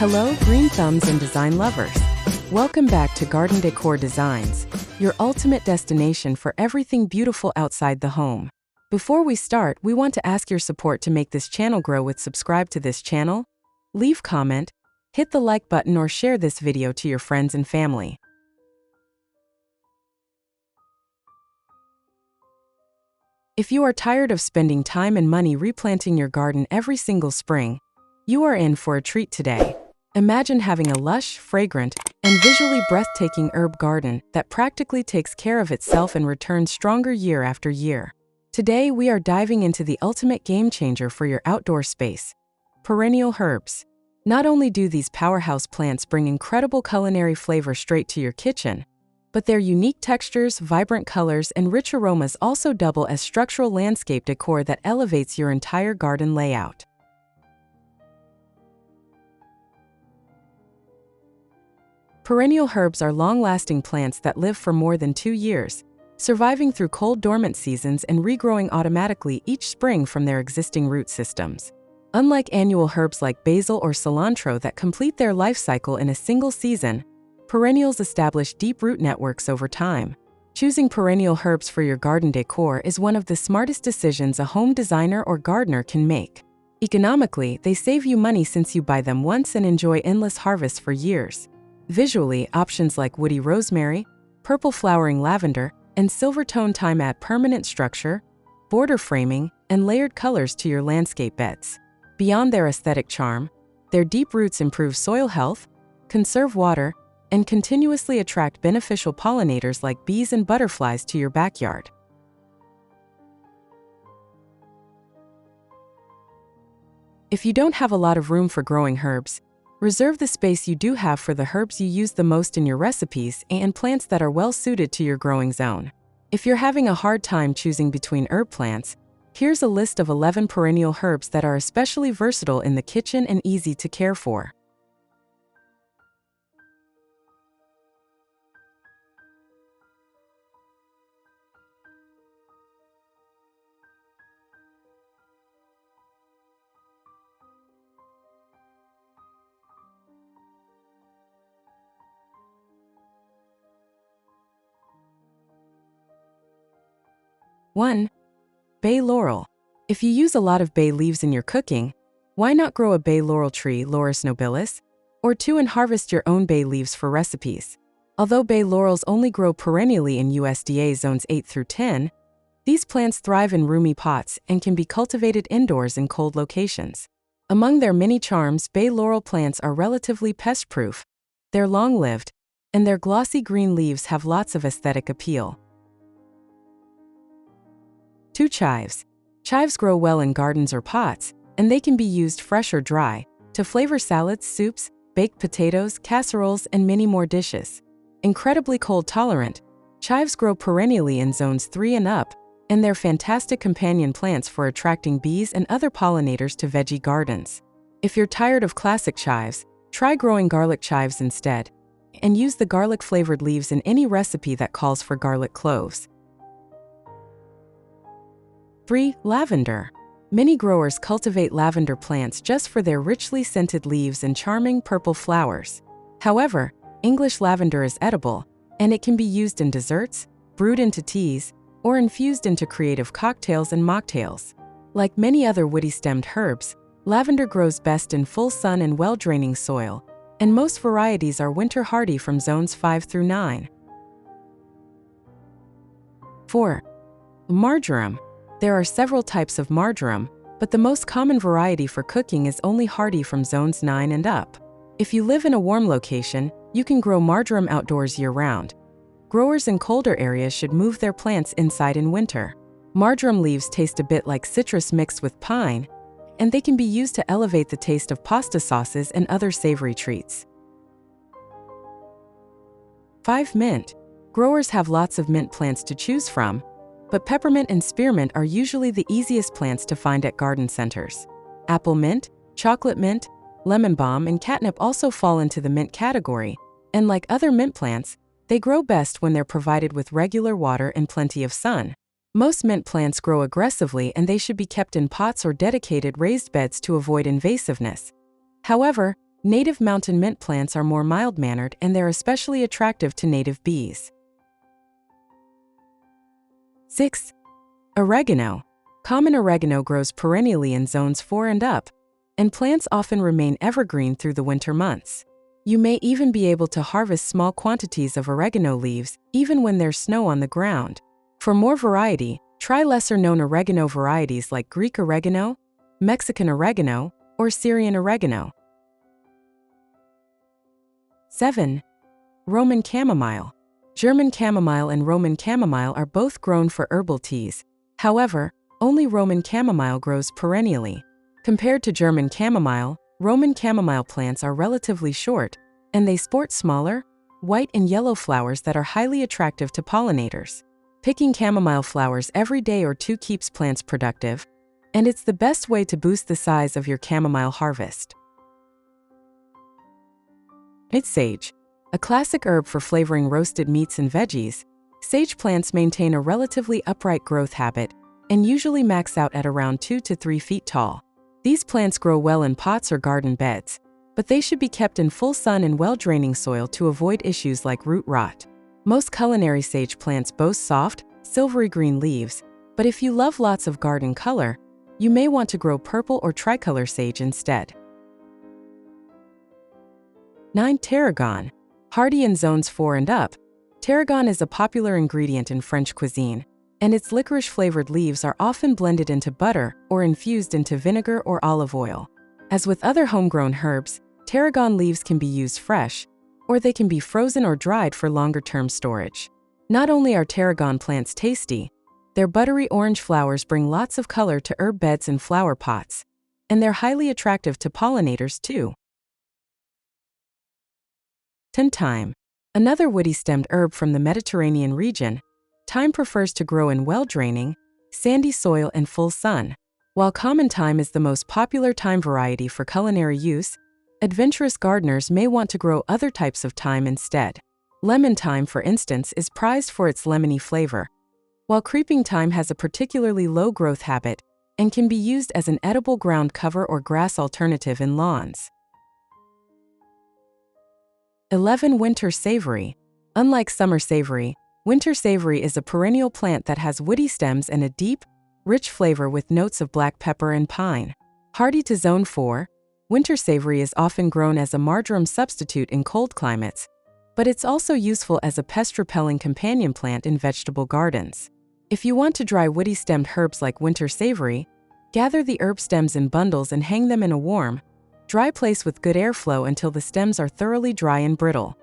Hello, green thumbs and design lovers. Welcome back to Garden Decor Designs, your ultimate destination for everything beautiful outside the home. Before we start, we want to ask your support to make this channel grow with subscribe to this channel, leave comment, hit the like button or share this video to your friends and family. If you are tired of spending time and money replanting your garden every single spring, you are in for a treat today. Imagine having a lush, fragrant, and visually breathtaking herb garden that practically takes care of itself and returns stronger year after year. Today, we are diving into the ultimate game changer for your outdoor space: perennial herbs. Not only do these powerhouse plants bring incredible culinary flavor straight to your kitchen, but their unique textures, vibrant colors, and rich aromas also double as structural landscape decor that elevates your entire garden layout. Perennial herbs are long-lasting plants that live for more than 2 years, surviving through cold dormant seasons and regrowing automatically each spring from their existing root systems. Unlike annual herbs like basil or cilantro that complete their life cycle in a single season, perennials establish deep root networks over time. Choosing perennial herbs for your garden decor is one of the smartest decisions a home designer or gardener can make. Economically, they save you money since you buy them once and enjoy endless harvests for years. Visually, options like woody rosemary, purple flowering lavender, and silver tone thyme add permanent structure, border framing, and layered colors to your landscape beds. Beyond their aesthetic charm, their deep roots improve soil health, conserve water, and continuously attract beneficial pollinators like bees and butterflies to your backyard. If you don't have a lot of room for growing herbs, reserve the space you do have for the herbs you use the most in your recipes and plants that are well suited to your growing zone. If you're having a hard time choosing between herb plants, here's a list of 11 perennial herbs that are especially versatile in the kitchen and easy to care for. One, bay laurel. If you use a lot of bay leaves in your cooking, why not grow a bay laurel tree, Laurus nobilis, or two and harvest your own bay leaves for recipes? Although bay laurels only grow perennially in USDA zones 8 through 10, these plants thrive in roomy pots and can be cultivated indoors in cold locations. Among their many charms, bay laurel plants are relatively pest-proof, they're long-lived, and their glossy green leaves have lots of aesthetic appeal. 2. Chives. Chives grow well in gardens or pots, and they can be used fresh or dry to flavor salads, soups, baked potatoes, casseroles, and many more dishes. Incredibly cold tolerant, chives grow perennially in zones 3 and up, and they're fantastic companion plants for attracting bees and other pollinators to veggie gardens. If you're tired of classic chives, try growing garlic chives instead, and use the garlic-flavored leaves in any recipe that calls for garlic cloves. 3. Lavender. Many growers cultivate lavender plants just for their richly scented leaves and charming purple flowers. However, English lavender is edible, and it can be used in desserts, brewed into teas, or infused into creative cocktails and mocktails. Like many other woody-stemmed herbs, lavender grows best in full sun and well-draining soil, and most varieties are winter hardy from zones 5 through 9. 4. Marjoram. There are several types of marjoram, but the most common variety for cooking is only hardy from zones 9 and up. If you live in a warm location, you can grow marjoram outdoors year-round. Growers in colder areas should move their plants inside in winter. Marjoram leaves taste a bit like citrus mixed with pine, and they can be used to elevate the taste of pasta sauces and other savory treats. 5. Mint. Growers have lots of mint plants to choose from, but peppermint and spearmint are usually the easiest plants to find at garden centers. Apple mint, chocolate mint, lemon balm, and catnip also fall into the mint category, and like other mint plants, they grow best when they're provided with regular water and plenty of sun. Most mint plants grow aggressively and they should be kept in pots or dedicated raised beds to avoid invasiveness. However, Native mountain mint plants are more mild-mannered and they're especially attractive to native bees. 6. Oregano. Common oregano grows perennially in zones 4 and up, and plants often remain evergreen through the winter months. You may even be able to harvest small quantities of oregano leaves even when there's snow on the ground. For more variety, try lesser-known oregano varieties like Greek oregano, Mexican oregano, or Syrian oregano. 7. Roman chamomile. German chamomile and Roman chamomile are both grown for herbal teas. However, only Roman chamomile grows perennially. Compared to German chamomile, Roman chamomile plants are relatively short, and they sport smaller, white and yellow flowers that are highly attractive to pollinators. Picking chamomile flowers every day or two keeps plants productive, and it's the best way to boost the size of your chamomile harvest. 8. Sage. A classic herb for flavoring roasted meats and veggies, sage plants maintain a relatively upright growth habit and usually max out at around 2 to 3 feet tall. These plants grow well in pots or garden beds, but they should be kept in full sun and well-draining soil to avoid issues like root rot. Most culinary sage plants boast soft, silvery green leaves, but if you love lots of garden color, you may want to grow purple or tricolor sage instead. 9. Tarragon. Hardy in zones 4 and up, tarragon is a popular ingredient in French cuisine, and its licorice-flavored leaves are often blended into butter or infused into vinegar or olive oil. As with other homegrown herbs, tarragon leaves can be used fresh, or they can be frozen or dried for longer-term storage. Not only are tarragon plants tasty, their buttery orange flowers bring lots of color to herb beds and flower pots, and they're highly attractive to pollinators too. 10. Thyme. Another woody-stemmed herb from the Mediterranean region, thyme prefers to grow in well-draining, sandy soil and full sun. While common thyme is the most popular thyme variety for culinary use, adventurous gardeners may want to grow other types of thyme instead. Lemon thyme, for instance, is prized for its lemony flavor, while creeping thyme has a particularly low growth habit and can be used as an edible ground cover or grass alternative in lawns. 11. Winter savory. Unlike summer savory, winter savory is a perennial plant that has woody stems and a deep, rich flavor with notes of black pepper and pine. Hardy to zone 4, winter savory is often grown as a marjoram substitute in cold climates, but it's also useful as a pest-repelling companion plant in vegetable gardens. If you want to dry woody-stemmed herbs like winter savory, gather the herb stems in bundles and hang them in a warm, dry place with good airflow until the stems are thoroughly dry and brittle.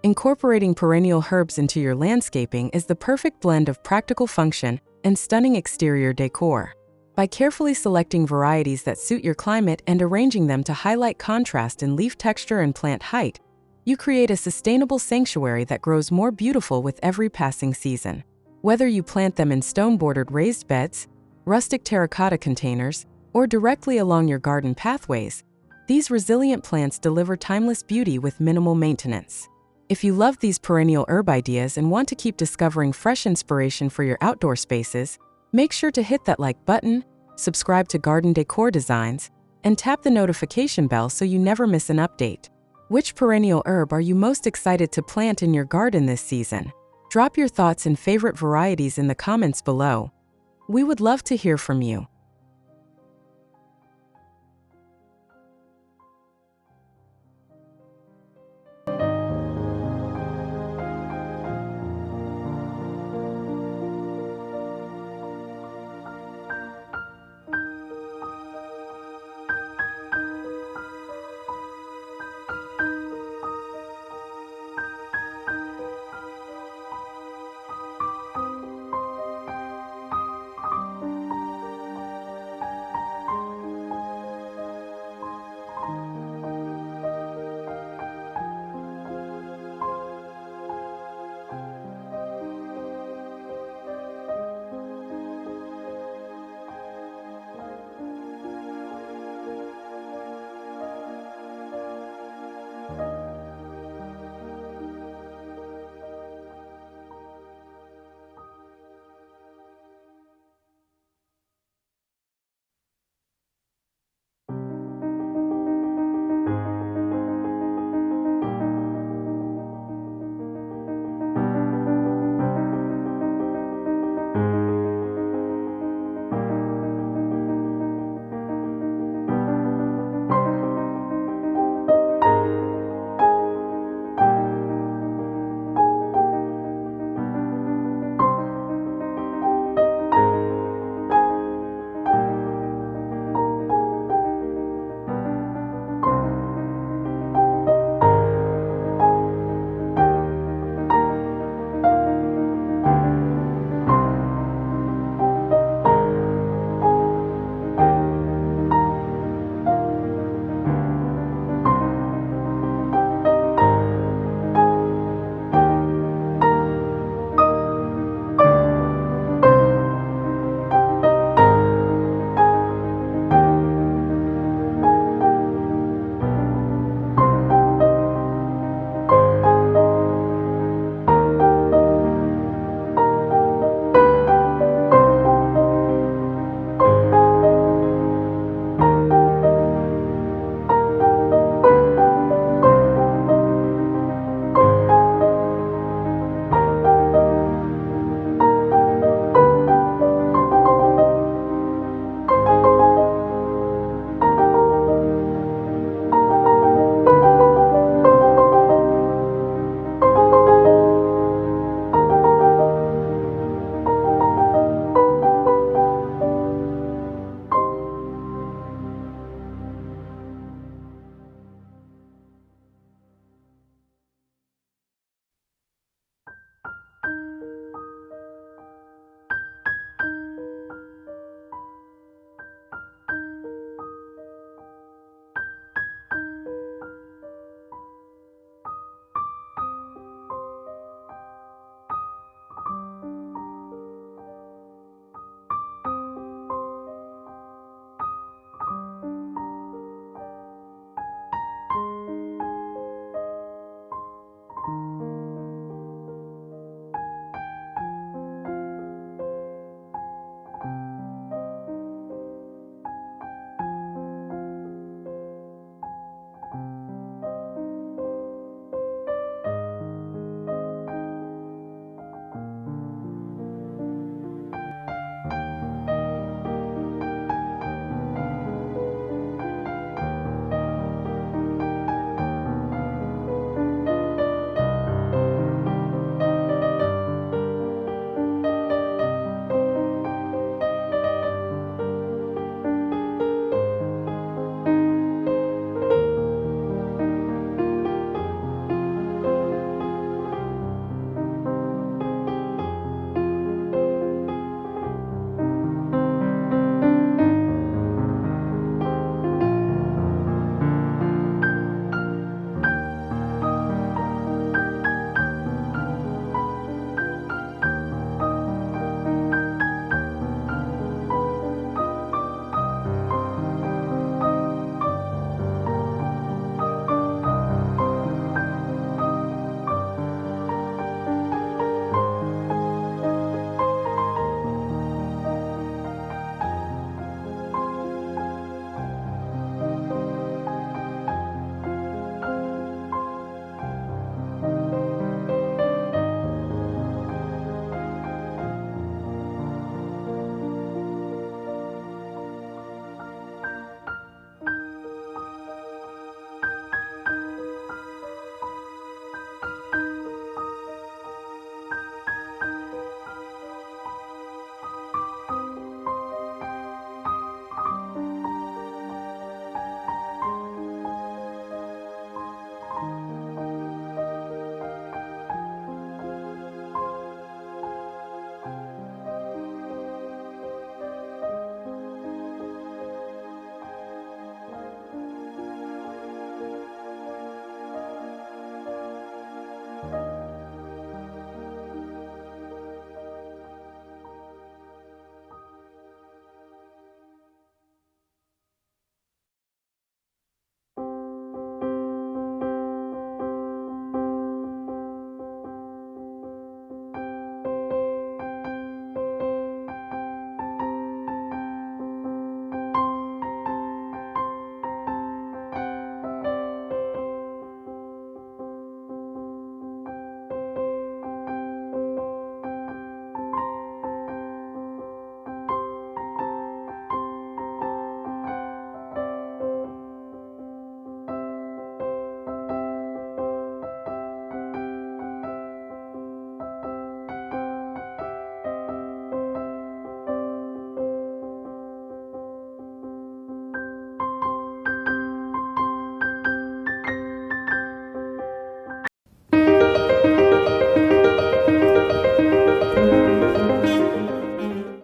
Incorporating perennial herbs into your landscaping is the perfect blend of practical function and stunning exterior decor. By carefully selecting varieties that suit your climate and arranging them to highlight contrast in leaf texture and plant height, you create a sustainable sanctuary that grows more beautiful with every passing season. Whether you plant them in stone-bordered raised beds, rustic terracotta containers, or directly along your garden pathways, these resilient plants deliver timeless beauty with minimal maintenance. If you love these perennial herb ideas and want to keep discovering fresh inspiration for your outdoor spaces, make sure to hit that like button, subscribe to Garden Decor Designs, and tap the notification bell so you never miss an update. Which perennial herb are you most excited to plant in your garden this season? Drop your thoughts and favorite varieties in the comments below. We would love to hear from you.